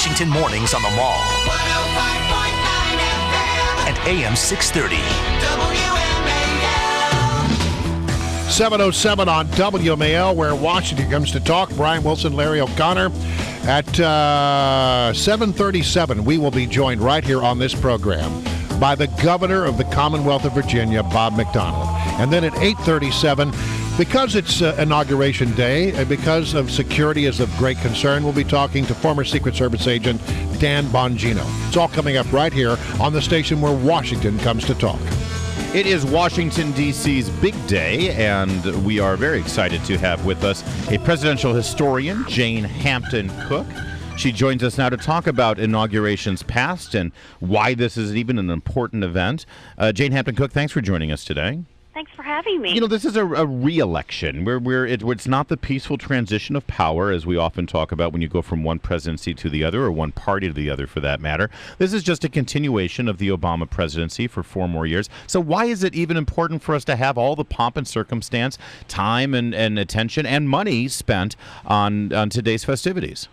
Washington mornings on the Mall. 105.9 FM. And AM 630. WMAL. 7:07 on WMAL, where Washington comes to talk. Brian Wilson, Larry O'Connor. At 7:37, we will be joined right here on this program by the Governor of the Commonwealth of Virginia, Bob McDonnell. And then at 8:37, because it's Inauguration Day and because of security is of great concern, we'll be talking to former Secret Service agent Dan Bongino. It's all coming up right here on the station where Washington comes to talk. It is Washington, D.C.'s big day, and we are very excited to have with us a presidential historian, Jane Hampton Cook. She joins us now to talk about inaugurations past and why this is even an important event. Jane Hampton Cook, thanks for joining us today. Thanks for having me. You know, this is a re-election. It's not the peaceful transition of power, as we often talk about when you go from one presidency to the other, or one party to the other for that matter. This is just a continuation of the Obama presidency for 4 more years. So why is it even important for us to have all the pomp and circumstance, time and attention and money spent on today's festivities?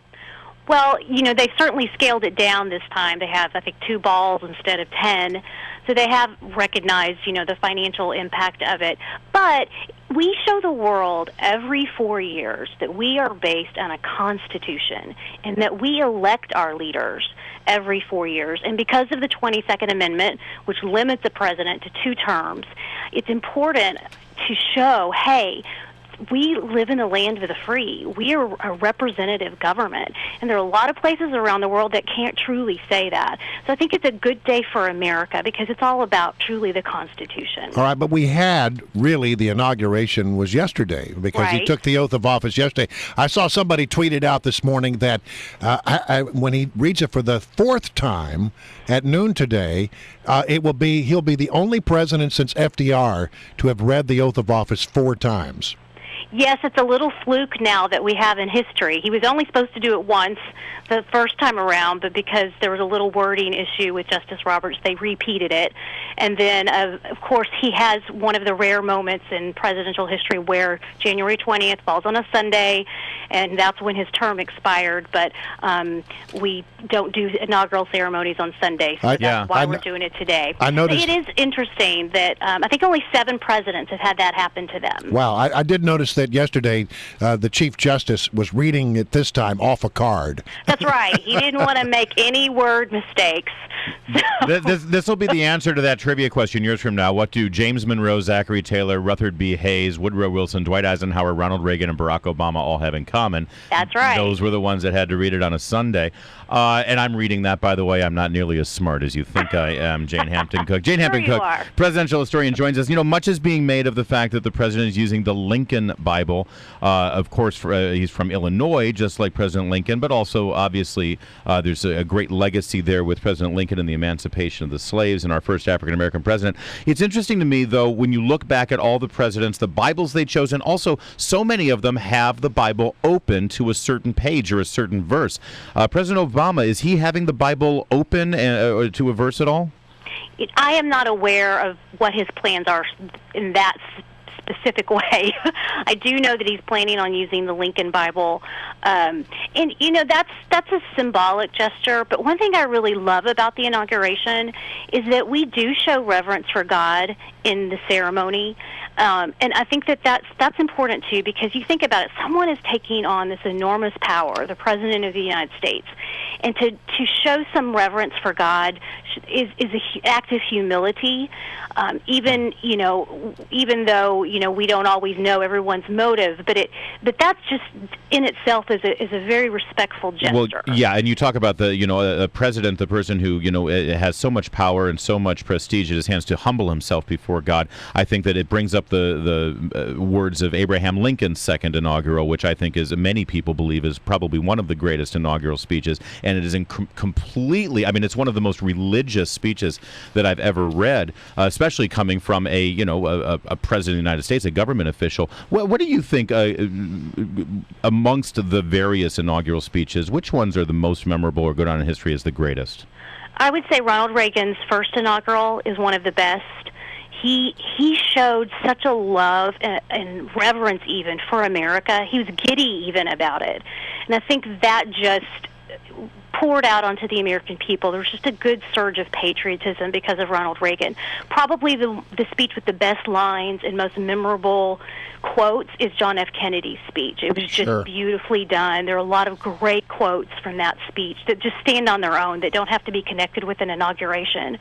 Well, you know, they certainly scaled it down this time. They have, I think, 2 balls instead of 10. So they have recognized, you know, the financial impact of it. But we show the world every 4 years that we are based on a constitution and that we elect our leaders every 4 years. And because of the 22nd Amendment, which limits the president to 2 terms, it's important to show, hey, we live in the land of the free. We are a representative government. And there are a lot of places around the world that can't truly say that. So I think it's a good day for America because it's all about truly the Constitution. All right, but we had really the inauguration was yesterday because he took the oath of office yesterday. I saw somebody tweeted out this morning that when he reads it for the 4th time at noon today, he'll be the only president since FDR to have read the oath of office 4 times. Yes, it's a little fluke now that we have in history. He was only supposed to do it once the first time around, but because there was a little wording issue with Justice Roberts, they repeated it. And then, of course, he has one of the rare moments in presidential history where January 20th falls on a Sunday, and that's when his term expired. But we don't do inaugural ceremonies on Sunday, so that's why we're doing it today. I noticed. It is interesting that I think only 7 presidents have had that happen to them. Wow, I did notice that yesterday the Chief Justice was reading it this time off a card. That's right. He didn't want to make any word mistakes. So. This will be the answer to that trivia question years from now. What do James Monroe, Zachary Taylor, Rutherford B. Hayes, Woodrow Wilson, Dwight Eisenhower, Ronald Reagan, and Barack Obama all have in common? That's right. Those were the ones that had to read it on a Sunday. And I'm reading that, by the way. I'm not nearly as smart as you think I am, Jane Hampton Cook. Jane Hampton Cook, presidential historian, joins us. You know, much is being made of the fact that the president is using the Lincoln Bible. Of course, he's from Illinois, just like President Lincoln, but also, obviously, there's a great legacy there with President Lincoln and the emancipation of the slaves and our first African-American president. It's interesting to me, though, when you look back at all the presidents, the Bibles they chose, and also so many of them have the Bible open to a certain page or a certain verse. President Obama, is he having the Bible open to a verse at all? I am not aware of what his plans are in that specific way. I do know that he's planning on using the Lincoln Bible, and you know that's a symbolic gesture. But one thing I really love about the inauguration is that we do show reverence for God in the ceremony, and I think that that's important too, because you think about it, someone is taking on this enormous power, the President of the United States, and to show some reverence for God is an act of humility. Even though we don't always know everyone's motive, but that's just in itself is a very respectful gesture. Well, yeah, and you talk about a president, the person who has so much power and so much prestige at his hands to humble himself before God. I think that it brings up the words of Abraham Lincoln's second inaugural, which I think many people believe is probably one of the greatest inaugural speeches, and it is completely. I mean, it's one of the most religious speeches that I've ever read, especially coming from a president of the United States, a government official. What do you think amongst the various inaugural speeches, which ones are the most memorable or go down in history as the greatest? I would say Ronald Reagan's first inaugural is one of the best. He showed such a love and reverence even for America. He was giddy even about it. And I think that just poured out onto the American people. There was just a good surge of patriotism because of Ronald Reagan. Probably the speech with the best lines and most memorable quotes is John F. Kennedy's speech. It was just beautifully done. There are a lot of great quotes from that speech that just stand on their own, that don't have to be connected with an inauguration.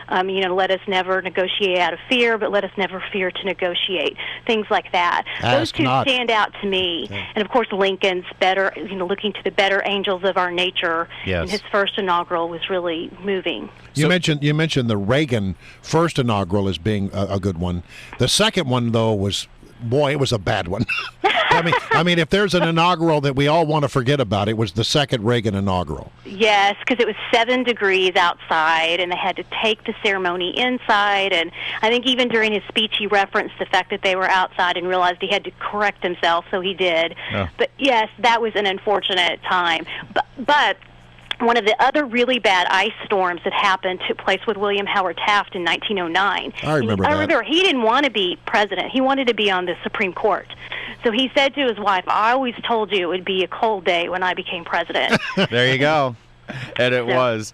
Let us never negotiate out of fear, but let us never fear to negotiate. Things like that. Those two stand out to me. Yeah. And of course, Lincoln's better, looking to the better angels of our nature. Yes. And his first inaugural was really moving. You mentioned the Reagan first inaugural as being a good one. The second one, though, was. Boy, it was a bad one. I mean, if there's an inaugural that we all want to forget about, it was the second Reagan inaugural. Yes, because it was 7 degrees outside, and they had to take the ceremony inside. And I think even during his speech, he referenced the fact that they were outside and realized he had to correct himself, so he did. Oh. But yes, that was an unfortunate time. But one of the other really bad ice storms that took place with William Howard Taft in 1909. I remember he didn't want to be president. He wanted to be on the Supreme Court. So he said to his wife, I always told you it would be a cold day when I became president. There you go. And it was.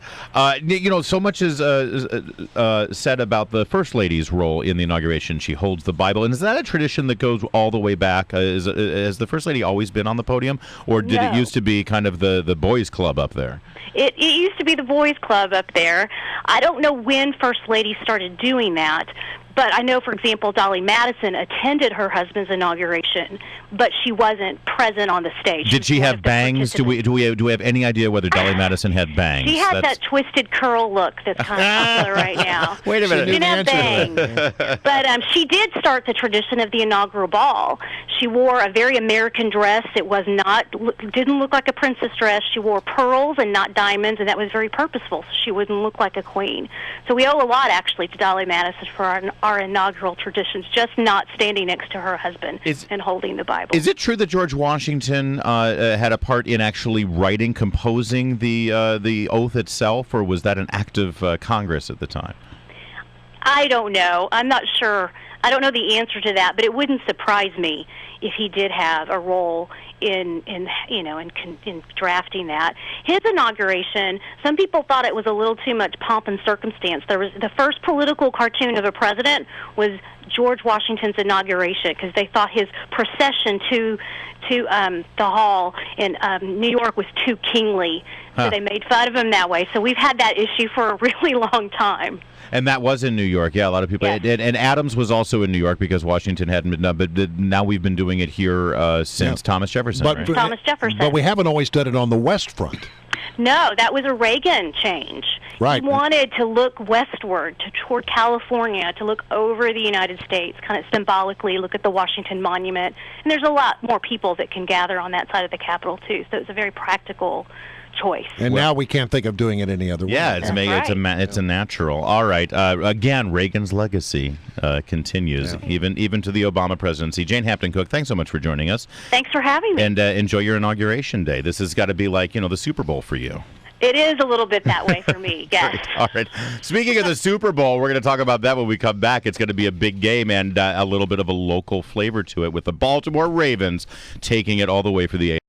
So much is said about the First Lady's role in the inauguration. She holds the Bible. And is that a tradition that goes all the way back? Has the First Lady always been on the podium? Or did it used to be kind of the boys' club up there? It used to be the boys' club up there. I don't know when First Lady started doing that. But I know, for example, Dolly Madison attended her husband's inauguration, but she wasn't present on the stage. Did she have bangs? Do we have any idea whether Dolly Madison had bangs? She had that twisted curl look that's kind of popular right now. Wait a minute. She didn't have bangs. But she did start the tradition of the inaugural ball. She wore a very American dress. It didn't look like a princess dress. She wore pearls and not diamonds, and that was very purposeful, so she wouldn't look like a queen. So we owe a lot, actually, to Dolly Madison for our inaugural traditions, just not standing next to her husband and holding the Bible. Is it true that George Washington had a part in actually composing the oath itself, or was that an act of Congress at the time? I don't know. I'm not sure. I don't know the answer to that, but it wouldn't surprise me if he did have a role in drafting that. His inauguration, some people thought it was a little too much pomp and circumstance. There was the first political cartoon of a president was George Washington's inauguration, because they thought his procession to the hall in New York was too kingly. So they made fun of him that way. So we've had that issue for a really long time. And that was in New York. Yeah, a lot of people. Yes. And Adams was also in New York because Washington hadn't been done. But now we've been doing it here since Thomas Jefferson. Right? Thomas Jefferson. But we haven't always done it on the West Front. No, that was a Reagan change. Right. He wanted to look westward, toward California, to look over the United States, kind of symbolically look at the Washington Monument. And there's a lot more people that can gather on that side of the Capitol, too. So it's a very practical choice. And now we can't think of doing it any other way. Yeah, it's a natural. All right. Again, Reagan's legacy continues, even to the Obama presidency. Jane Hampton Cook, thanks so much for joining us. Thanks for having me. And enjoy your inauguration day. This has got to be like, the Super Bowl for you. It is a little bit that way for me, yes. All right. Speaking of the Super Bowl, we're going to talk about that when we come back. It's going to be a big game and a little bit of a local flavor to it with the Baltimore Ravens taking it all the way for the